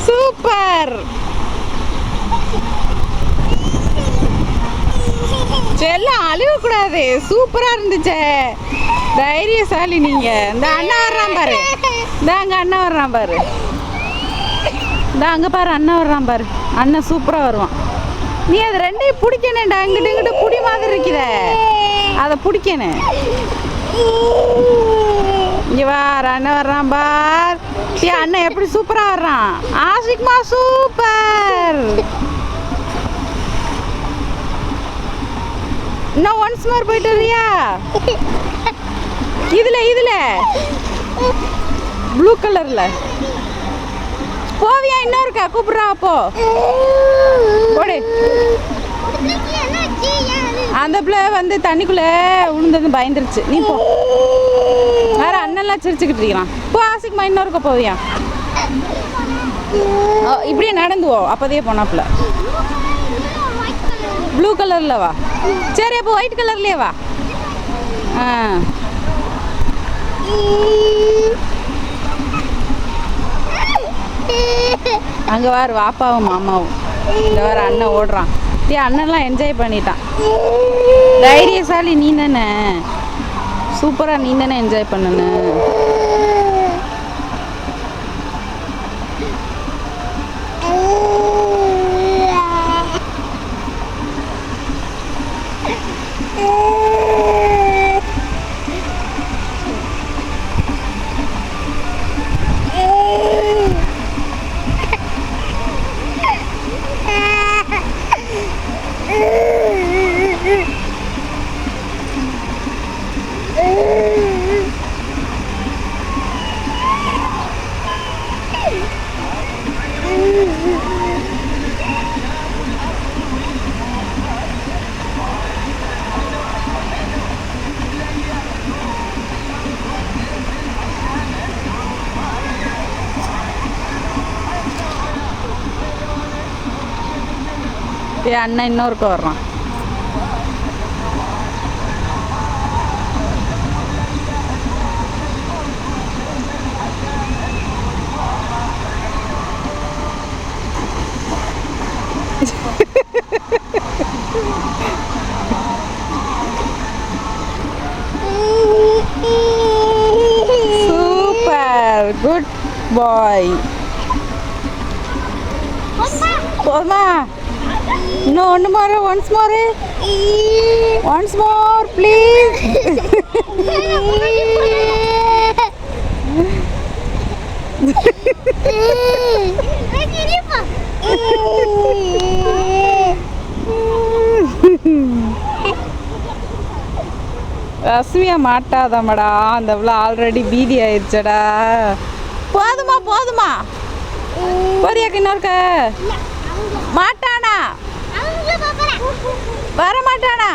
Super. செல்லம் அழுவக்கூடாது. சூப்பரா இருந்துச்சே. தைரியசாலி நீங்க. இந்த அண்ணா வர்றான் பாரு. இந்த அங்க அண்ணா வர்றான் பாரு. இந்த அங்க பாரு அண்ணா வர்றான் பாரு. அண்ணன் சூப்பரா வருவான். நீ அது ரெண்டையும் பிடிக்கணும்டா. இங்கிட்டு இங்கிட்டு புடி மாதிரி இருக்குத. அதை பிடிக்கணும். இங்க வார் அண்ணன் வர்றான் பார். அண்ணன் எப்படி சூப்பரா வர்றான். ஆஷிக்மா சூப்பர். இன்னும் ஒன்ஸ் மோர் போயிட்டு வரியா? இதுல ப்ளூ கலர்ல போவியா? இன்னும் இருக்கா? கூப்பிடுறா அப்போ போடு. அந்த பிள்ளை வந்து தண்ணிக்குள்ள விழுந்தது பயந்துருச்சு. நீ போ. வேற அண்ணெல்லாம் சிரிச்சுக்கிட்டு இருக்கிறான். போ ஆசிக்குமா. இன்னும் இருக்க போவியா? இப்படியே நடந்துவோம். அப்போதையே போனாப்புல. ப்ளூ கலரில் வா. சரி அப்போ ஒயிட் கலர்லேயே வா. அங்கே வாரு வாப்பாவும் மாமாவும். இந்த வார அண்ணன் ஓடுறான். அண்ணன்லாம் என்ஜாய் பண்ணிட்டான். தைரியசாலி நீ தானே. சூப்பராக நீ தானே என்ஜாய் பண்ணனு. அண்ணன் இன்னொருக்க வர்றான். சூப்பர். குட் பாய். போதுமா? No, one more, once more. Once more, please. Rasmiya மாட்டாதமடா. அந்த ஆல்ரெடி பீதி ஆயிடுச்சடா. போதுமா போறியாக்கு இன்னொருக்க மாட்டானா? வர மாட்டானா?